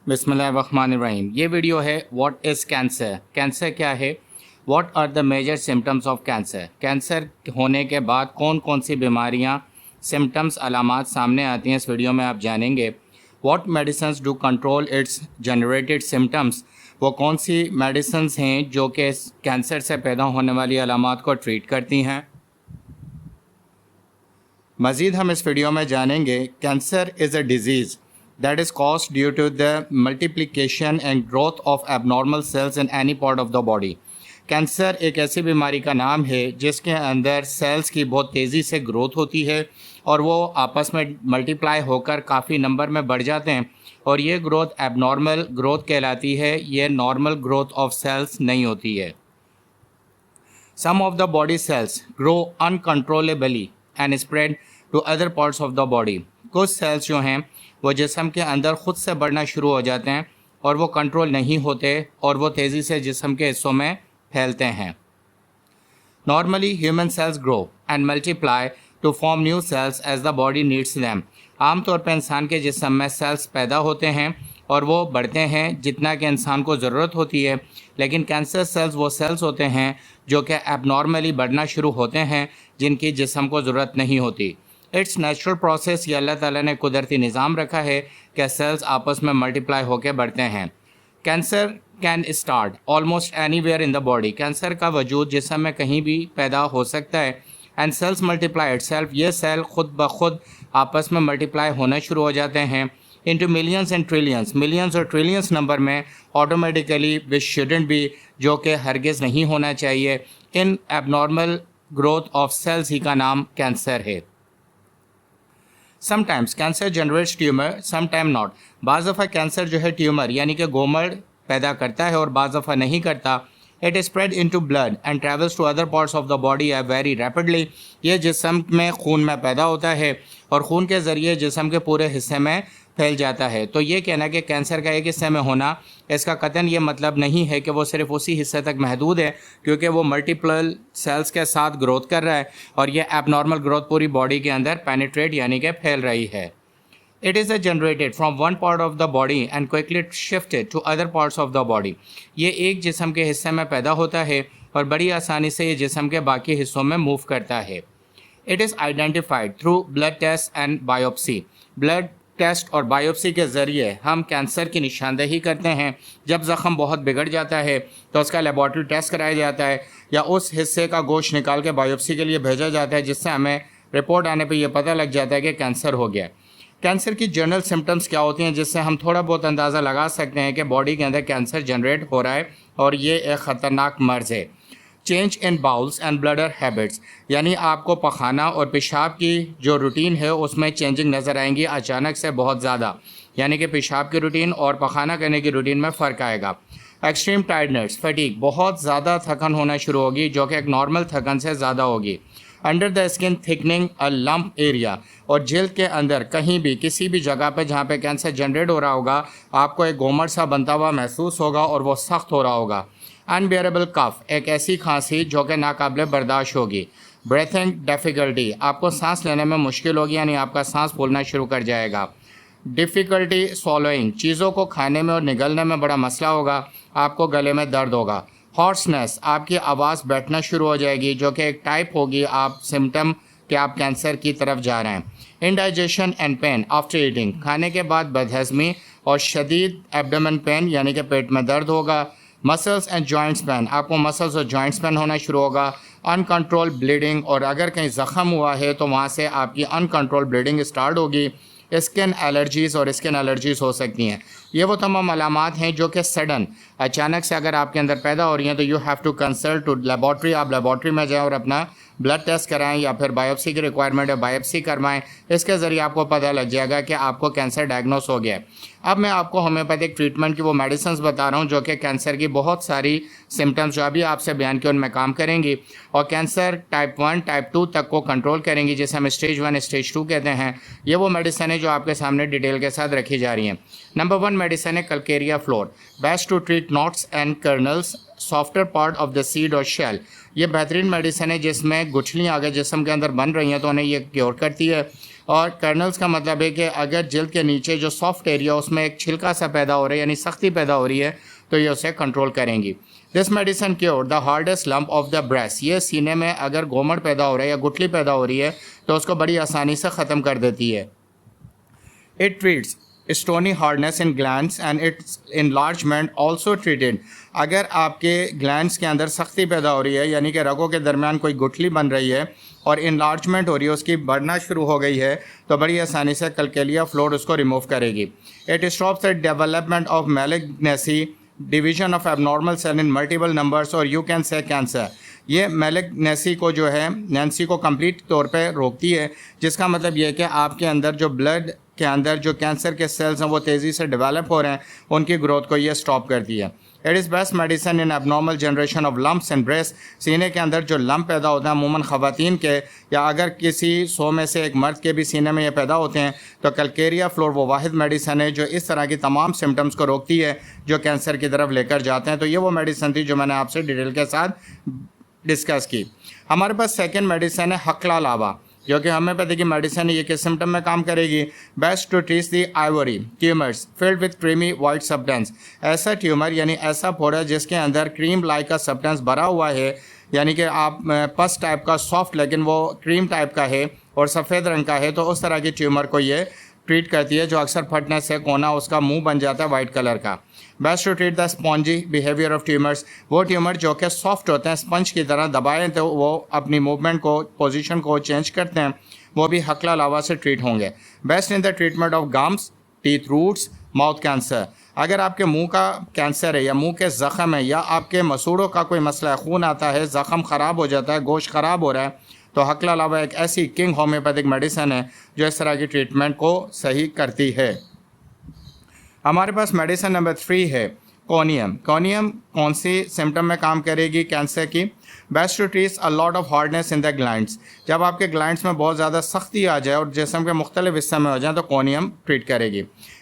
बिस्मिल्लाहिर्रहमानिर्रहीम। ये वीडियो है व्हाट इज़ कैंसर। कैंसर क्या है, what are the major symptoms of cancer. Cancer होने के बाद कौन कौन सी बीमारियां, सिम्टम्स, अलामात सामने आती हैं, इस वीडियो में आप जानेंगे। What medicines do control it's generated symptoms, वो कौन सी मेडिसिन्स हैं जो कि कैंसर से पैदा होने वाली अलामात को ट्रीट करती हैं। मज़ीद हम इस वीडियो में जानेंगे cancer is a disease that is caused due to the multiplication and growth of abnormal cells in any part of the body। Cancer एक ऐसी बीमारी का नाम है जिसके अंदर सेल्स की बहुत तेज़ी से ग्रोथ होती है और वो आपस में मल्टीप्लाई होकर काफ़ी नंबर में बढ़ जाते हैं, और ये ग्रोथ एबनॉर्मल ग्रोथ कहलाती है। ये नॉर्मल ग्रोथ ऑफ सेल्स नहीं होती है। Some of the body cells grow uncontrollably and spread to other parts of the body. कुछ सेल्स जो हैं वो जिस्म के अंदर ख़ुद से बढ़ना शुरू हो जाते हैं और वो कंट्रोल नहीं होते और वो तेज़ी से जिस्म के हिस्सों में फैलते हैं। Normally human cells grow and multiply to form new cells as the body needs them. आमतौर पर इंसान के जिस्म में सेल्स पैदा होते हैं और वो बढ़ते हैं जितना कि इंसान को ज़रूरत होती है, लेकिन कैंसर सेल्स वो सेल्स होते हैं जो कि एबनॉर्मली बढ़ना शुरू होते हैं जिनकी जिस्म को ज़रूरत नहीं होती। इट्स नेचुरल प्रोसेस, ये अल्लाह ताला ने कुदरती निज़ाम रखा है कि सेल्स आपस में मल्टीप्लाई होकर बढ़ते हैं। Cancer can start almost anywhere in the body. Cancer का वजूद जिस्म में कहीं भी पैदा हो सकता है। एंड सेल्स मल्टीप्लाई इटसेल्फ, ये सेल खुद ब खुद आपस में मल्टीप्लाई होना शुरू हो जाते हैं into millions and trillions, millions और ट्रिलियंस नंबर में ऑटोमेटिकली, विच शुडंट बी, जो कि हरगिज़ नहीं होना चाहिए। इन एबनॉर्मल ग्रोथ ऑफ सेल्स ही का नाम कैंसर है। Sometimes cancer generates tumour, sometime not. बाज़ दफ़ा कैंसर जो है ट्यूमर यानी कि गोमड़ पैदा करता है और बाज़ दफ़ा नहीं करता। It spread into blood and travels to other parts of the body very rapidly. ये जिस्म में खून में पैदा होता है और खून के ज़रिए जिस्म के पूरे हिस्से में फैल जाता है। तो ये कहना कि कैंसर का एक हिस्से में होना, इसका कतन ये मतलब नहीं है कि वो सिर्फ उसी हिस्से तक महदूद है, क्योंकि वो मल्टीपल सेल्स के साथ ग्रोथ कर रहा है और ये एबनॉर्मल ग्रोथ पूरी बॉडी के अंदर पेनिट्रेट यानी कि फैल रही है। It is generated from one part of the body and quickly shifted to other parts of the body. ये एक जिस्म के हिस्से में पैदा होता है और बड़ी आसानी से ये जिस्म के बाकी हिस्सों में मूव करता है। It is identified through blood test and biopsy. Blood test और बायोप्सी के ज़रिए हम कैंसर की निशानदेही करते हैं। जब ज़ख़म बहुत बिगड़ जाता है तो उसका लेबॉर्ट्री टेस्ट कराया जाता है या उस हिस्से का गोश्त निकाल के बायोप्सी के लिए भेजा जाता है, जिससे हमें रिपोर्ट आने पे ये पता लग जाता है कि कैंसर हो गया। कैंसर की जनरल सिम्टम्स क्या होती हैं जिससे हम थोड़ा बहुत अंदाज़ा लगा सकते हैं कि बॉडी के अंदर कैंसर जनरेट हो रहा है और ये एक ख़तरनाक मर्ज़ है। Change in bowls and bladder habits, यानी आपको पखाना और पेशाब की जो रूटीन है उसमें चेंजिंग नज़र आएंगी अचानक से बहुत ज़्यादा, यानी कि पेशाब की रूटीन और पखाना करने की रूटीन में फ़र्क आएगा। एक्सट्रीम टायर्डनेस, फटीग, बहुत ज़्यादा थकन होना शुरू होगी जो कि एक नॉर्मल थकन से ज़्यादा होगी। Under the skin thickening a lump area, और जल्द के अंदर कहीं भी किसी भी जगह पे जहाँ पे कैंसर जनरेट हो रहा होगा आपको एक गोमड़ सा बनता हुआ महसूस होगा और वो सख्त हो रहा होगा। अनबियरेबल कफ, एक ऐसी खांसी जो कि नाकाबिले बर्दाश्त होगी। ब्रेथिंग डिफ़िकल्टी, आपको सांस लेने में मुश्किल होगी, यानी आपका सांस फूलना शुरू कर जाएगा। डिफ़िकल्टी swallowing, चीज़ों को खाने में और निगलने में बड़ा मसला होगा। आपको गले में दर्द होगा। हॉर्सनेस, आपकी आवाज़ बैठना शुरू हो जाएगी जो कि एक टाइप होगी आप सिम्टम कि आप कैंसर की तरफ जा रहे हैं। Indigestion and pen after eating, खाने के बाद बदहज़मी और शदीद एब्डोमेन पेन यानी कि पेट में दर्द होगा। मसल्स एंड जॉइंट्स पेन, आपको मसल्स और जॉइंट्स पेन होना शुरू होगा। अनकंट्रोल ब्लीडिंग, और अगर कहीं ज़ख़म हुआ है तो वहाँ से आपकी अनकंट्रोल ब्लीडिंग स्टार्ट होगी। स्किन एलर्जीज़ और स्किन एलर्जीज़ हो सकती हैं। ये वो तमाम अलामात हैं जो कि सडन अचानक से अगर आपके अंदर पैदा हो रही हैं तो you have to consult to laboratory. आप लेबॉर्ट्री में जाएं और अपना ब्लड टेस्ट कराएं या फिर बायोप्सी की रिक्वायरमेंट है बायोप्सी करवाएं। इसके ज़रिए आपको पता लग जाएगा कि आपको कैंसर डायग्नोस हो गया है। अब मैं आपको होम्योपैथिक ट्रीटमेंट की वो मेडिसिन बता रहा हूँ जो कि कैंसर की बहुत सारी सिम्टम्स जो अभी आपसे बयान किए उनमें काम करेंगी और कैंसर टाइप 1 टाइप 2 तक को कंट्रोल करेंगी, जिसे हम स्टेज 1 स्टेज 2 कहते हैं। ये वो मेडिसिन है जो आपके सामने डिटेल के साथ रखी जा रही हैं। नंबर 1 मेडिसिन है Calcarea fluor, best to treat knots and kernels, softer part of the seed और शेल। ये बेहतरीन मेडिसिन है जिसमें गुठलियाँ अगर जिस्म के अंदर बन रही हैं तो उन्हें ये क्योर करती है और कर्नल्स का मतलब है कि अगर जल्द के नीचे जो सॉफ्ट एरिया उसमें एक छिलका सा पैदा हो रहा है यानी सख्ती पैदा हो रही है तो ये उसे कंट्रोल करेंगी। This medicine cure the hardest lump of the breast, ये सीने में अगर गोमड़ पैदा हो रहा है या गुठली पैदा हो रही है तो उसको बड़ी आसानी से ख़त्म कर देती है। It treats stony hardness in glands and it's enlargement also treated, अगर आपके ग्लैंड्स के अंदर सख्ती पैदा हो रही है यानी कि रगों के दरमियान कोई गुठली बन रही है और इनलार्जमेंट हो रही है, उसकी बढ़ना शुरू हो गई है, तो बड़ी आसानी से कलकेलिया फ्लोर उसको रिमूव करेगी। It stops the development of malignancy, division of abnormal cell in multiple numbers or you can say cancer, ये मैलिग्नेसी को जो है नैंसी को कंप्लीट तौर पे रोकती है, जिसका मतलब ये है कि आपके अंदर जो ब्लड के अंदर जो कैंसर के सेल्स हैं वो तेज़ी से डेवलप हो रहे हैं, उनकी ग्रोथ को ये स्टॉप करती है। It is best medicine in abnormal generation of lumps and breast, सीने के अंदर जो लम्प पैदा होता है अमूमन ख़वातीन के या अगर किसी 100 में से एक मर्द के भी सीने में ये पैदा होते हैं तो कलकेरिया फ्लोर वो वाहिद मेडिसन है जो इस तरह की तमाम सिम्टम्स को रोकती है जो कैंसर की तरफ लेकर जाते हैं। तो ये वो मेडिसिन थी जो मैंने आपसे डिटेल के साथ डिस्कस की। हमारे पास सेकेंड मेडिसिन है हकला लावा, जो कि होम्योपैथी की मेडिसिन है, ये किस सिम्टम में काम करेगी। Best to treat the ivory tumours filled with creamy white substance, ऐसा ट्यूमर यानी ऐसा फोड़ा जिसके अंदर क्रीम लाइक का सब्सटेंस भरा हुआ है, यानी कि आप पस टाइप का सॉफ्ट लेकिन वो क्रीम टाइप का है और सफ़ेद रंग का है, तो उस तरह की ट्यूमर को ये ट्रीट करती है जो अक्सर फटने से कोना उसका मुंह बन जाता है वाइट कलर का। Best to treat the spongy behaviour of tumours, वो ट्यूमर जो कि सॉफ्ट होते हैं स्पंज की तरह दबाएं तो वो अपनी मूवमेंट को पोजीशन को चेंज करते हैं, वो भी हकला लावा से ट्रीट होंगे। Best in the treatment of gums, teeth roots, mouth cancer, अगर आपके मुंह का कैंसर है या मुंह के ज़ख़म है या आपके मसूड़ों का कोई मसला है, खून आता है, ज़ख़म ख़राब हो जाता है, गोश्त ख़राब हो रहा है, तो हकला लावा एक ऐसी किंग होम्योपैथिक मेडिसिन है जो इस तरह की ट्रीटमेंट को सही करती है। हमारे पास मेडिसिन नंबर 3 है कोनियम। कोनियम कौन सी सिम्टम में काम करेगी कैंसर की। Best to treat a lot of hardness in the glands, जब आपके ग्लैंड्स में बहुत ज़्यादा सख्ती आ जाए और जिस्म के मुख्तलिफ हिस्से में हो जाए तो कोनियम ट्रीट करेगी।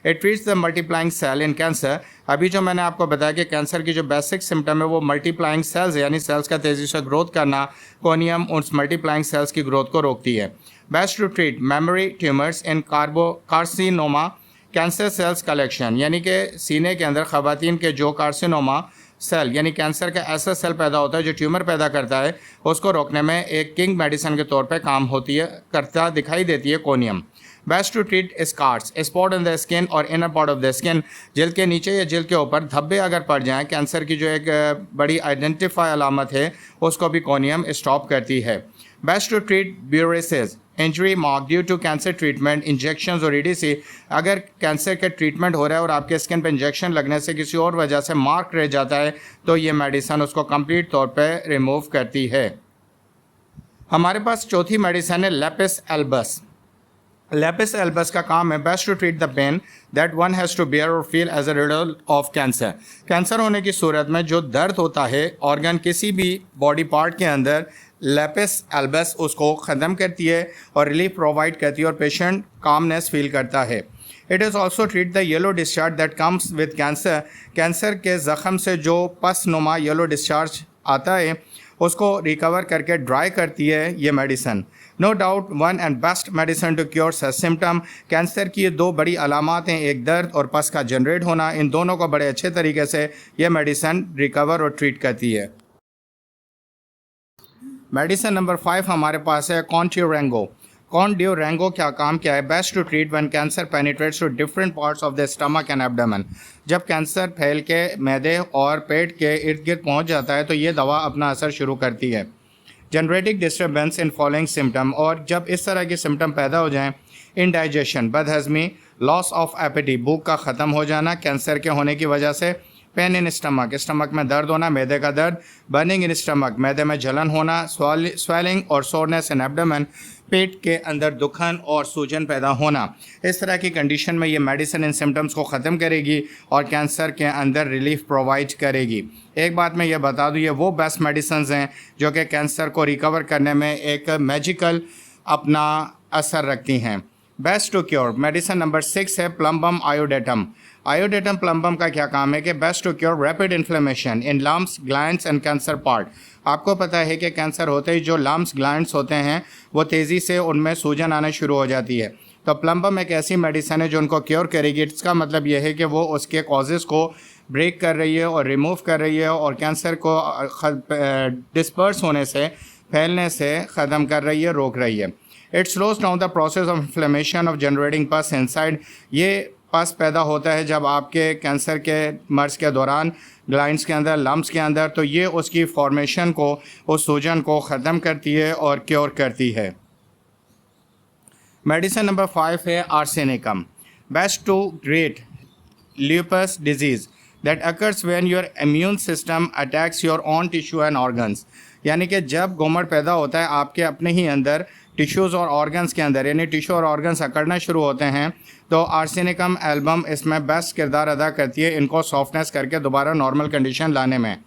It treats the multiplying cell in cancer, अभी जो मैंने आपको बताया कि कैंसर की जो बेसिक सिम्टम है वो मल्टीप्लाइंग सेल्स यानी सेल्स का तेज़ी से ग्रोथ करना, कोनियम उस मल्टीप्लाइंग सेल्स की ग्रोथ को रोकती है। Best to treat memory tumours in carcinoma, cancer cells collection, यानी कि सीने के अंदर ख़वातीन के जो कार्सिनोमा सेल यानी कैंसर का ऐसा सेल पैदा होता है जो ट्यूमर पैदा करता है, उसको रोकने में एक किंग मेडिसिन के तौर पे काम होती है करता दिखाई देती है कोनियम। Best to treat scars, spot in the skin or inner part of the skin, जिल्द के नीचे या जिल्द के ऊपर धब्बे अगर पड़ जाएं, कैंसर की जो एक बड़ी आइडेंटिफाई अलामत है उसको भी कोनियम स्टॉप करती है। Best to treat bruises, injury mark due to cancer treatment, injection or EDC, अगर कैंसर का ट्रीटमेंट हो रहा है और आपके स्किन पर इंजेक्शन लगने से किसी और वजह से मार्क रह जाता है तो ये मेडिसिन उसको कंप्लीट तौर पे रिमूव करती है। हमारे पास चौथी मेडिसिन है लेपिस एल्बस। लेपिस एल्बस का काम है best to treat the pain that one has to bear or feel as a result of cancer, cancer होने की सूरत में जो दर्द होता है ऑर्गन किसी भी बॉडी पार्ट के अंदर, लेपिस एल्बस उसको ख़त्म करती है और रिलीफ प्रोवाइड करती है और पेशेंट कामनेस फील करता है। It is also treat the yellow discharge that comes with cancer, cancer के ज़ख़म से जो पस नुमा येलो डिस्चार्ज आता है उसको रिकवर करके ड्राई करती है ये medicine. No doubt one and best medicine to cure such symptom, cancer की ये दो बड़ी अलामात हैं, एक दर्द और पस का जनरेट होना, इन दोनों को बड़े अच्छे तरीके से ये मेडिसिन रिकवर और ट्रीट करती है। मेडिसिन नंबर 5 हमारे पास है कॉन्ट्यूरेंगो। कॉन्ट्यूरेंगो क्या काम क्या है। Best to treat when cancer penetrates to different parts of the stomach and abdomen, जब कैंसर फैल के मैदे और पेट के इर्द गिर्द पहुँच जाता है तो ये दवा अपना असर शुरू करती है। जनरेटिक डिस्टर्बेंस इन फॉलोइंग सिम्टम, और जब इस तरह के सिम्टम पैदा हो जाएं, इंडाइजेशन बदहज़मी, लॉस ऑफ एपेटी भूख का ख़त्म हो जाना कैंसर के होने की वजह से, पेन इन स्टमक स्टमक में दर्द होना, मैदे का दर्द, बर्निंग इन स्टमक मैदे में जलन होना, स्वेलिंग और सोरनेस इन एब्डोमेन पेट के अंदर दुखन और सूजन पैदा होना। इस तरह की कंडीशन में ये मेडिसिन इन सिम्टम्स को ख़त्म करेगी और कैंसर के अंदर रिलीफ प्रोवाइड करेगी। एक बात मैं ये बता दूँ, ये वो बेस्ट मेडिसिन हैं जो कि कैंसर को रिकवर करने में एक मैजिकल अपना असर रखती हैं। Best to cure medicine number 6 है प्लम्बम आयोडेटम। आयोडेटम प्लम्बम का क्या काम है कि best to cure rapid inflammation in lumps glands and cancer part. आपको पता है कि कैंसर होते ही जो लम्स ग्लैंड्स होते हैं वो तेज़ी से उनमें सूजन आना शुरू हो जाती है। तो प्लम्बम एक ऐसी मेडिसिन है जो उनको क्योर करेगी। इसका मतलब यह है कि वो उसके कॉजेज़ को ब्रेक कर रही है और रिमूव कर रही है और कैंसर को डिस्पर्स होने से, फैलने से ख़त्म कर रही है, रोक रही है। It slows down the process of inflammation of generating पस इनसाइड। ये पस पैदा होता है जब आपके कैंसर के मर्ज के दौरान ग्लैंड्स के अंदर, लम्स के अंदर, तो ये उसकी फॉर्मेशन को, उस सूजन को ख़त्म करती है और क्योर करती है। मेडिसिन नंबर 5 है arsenicum. Best to treat lupus disease that occurs when your immune system attacks your own tissue and organs। यानी कि जब गोमड़ पैदा होता है आपके अपने ही अंदर टिश्यूज़ और ऑर्गन्स के अंदर, यानी टिश्यू और ऑर्गन्स अकड़ना शुरू होते हैं, तो आर्सेनिकम एल्बम इसमें बेस्ट किरदार अदा करती है इनको सॉफ्टनेस करके दोबारा नॉर्मल कंडीशन लाने में।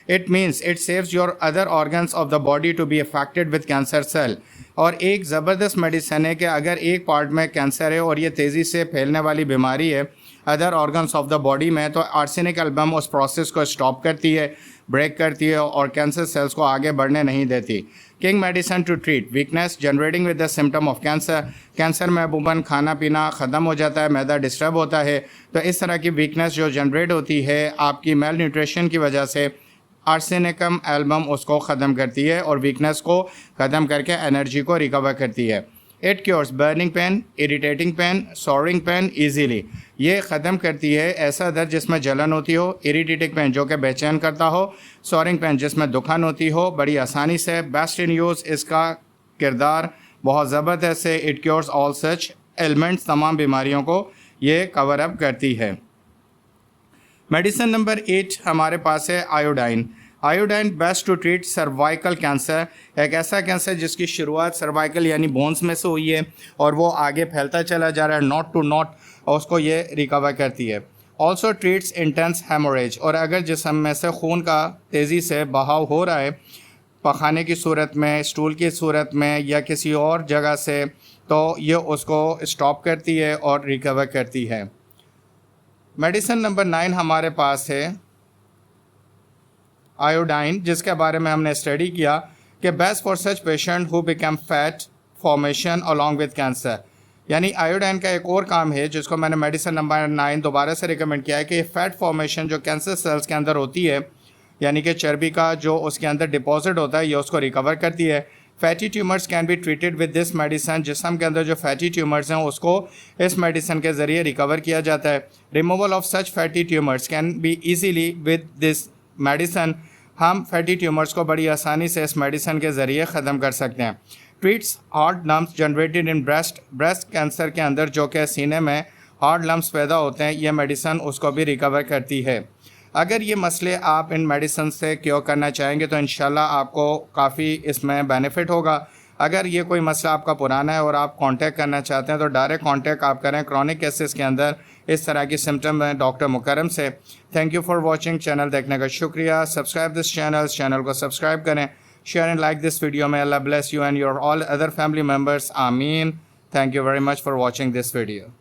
It means it saves your other organs of the body to be affected with cancer cell. और एक ज़बरदस्त मेडिसिन है कि अगर एक पार्ट में कैंसर है और ये तेज़ी से फैलने वाली बीमारी है other organs of the body में, तो आर्सेनिक एल्बम उस प्रोसेस को स्टॉप करती है, ब्रेक करती है और कैंसर सेल्स को आगे बढ़ने नहीं देती। King medicine to treat weakness generating with the symptom of cancer. Cancer में अबूबन खाना पीना ख़त्म हो जाता है, मैदा डिस्टर्ब होता है, तो इस तरह की वीकनेस जो जनरेट होती है आपकी मेल न्यूट्रिशन की वजह से, आर्सेनिकम एल्बम उसको ख़त्म करती है और वीकनेस को ख़त्म करके एनर्जी को रिकवर करती है। It cures burning pain, irritating pain, soring pain easily. ये ख़त्म करती है ऐसा दर्द जिसमें जलन होती हो, इरिटेटिंग पेन जो कि बेचैन करता हो, सोरिंग पेन जिसमें दुखन होती हो, बड़ी आसानी से। बेस्ट इन यूज़, इसका किरदार बहुत ज़बरदस्त है। It cures all such elements, तमाम बीमारियों को ये कवर अप करती है। मेडिसिन नंबर 8 हमारे पास है iodine. Iodine best to treat cervical cancer. एक ऐसा कैंसर जिसकी शुरुआत सर्वाइकल यानी बोन्स में से हुई है और वो आगे फैलता चला जा रहा है नॉट टू नॉट, और उसको ये रिकवर करती है। Also treats intense haemorrhage. और अगर जिस्म में से खून का तेज़ी से बहाव हो रहा है पखाने की सूरत में, स्टूल की सूरत में या किसी और जगह से, तो ये उसको स्टॉप करती है और रिकवर करती है। मेडिसिन नंबर 9 हमारे पास है आयोडाइन, जिसके बारे में हमने स्टडी किया कि best for such patient who become fat formation along with cancer. यानी आयोडाइन का एक और काम है जिसको मैंने मेडिसिन नंबर 9 दोबारा से रिकमेंड किया है कि फैट फॉर्मेशन जो कैंसर सेल्स के अंदर होती है, यानी कि चर्बी का जो उसके अंदर डिपॉजिट होता है, ये उसको रिकवर करती है। Fatty tumours can be treated with this medicine. जिस्म के अंदर जो फैटी ट्यूमर्स हैं उसको इस मेडिसिन के ज़रिए रिकवर किया जाता है। Removal of such fatty tumours can be easily with this medicine. हम फैटी ट्यूमर्स को बड़ी आसानी से इस मेडिसिन के ज़रिए ख़त्म कर सकते हैं। Treats hard lumps generated in breast. Breast cancer के अंदर जो कि सीने में हार्ड लम्स पैदा होते हैं, यह मेडिसिन उसको भी रिकवर करती है। अगर ये मसले आप इन मेडिसिन से क्योर करना चाहेंगे तो इंशाल्लाह आपको काफ़ी इसमें बेनिफिट होगा। अगर ये कोई मसला आपका पुराना है और आप कांटेक्ट करना चाहते हैं तो डायरेक्ट कांटेक्ट आप करें क्रॉनिक केसेस के अंदर इस तरह की सिम्टम हैं डॉक्टर मुकरम से। Thank you for watching. Channel देखने का शुक्रिया। सब्सक्राइब दिस चैनल को सब्सक्राइब करें, share and like this video. May Allah bless you and your all other family members. आमीन। Thank you very much for watching this video.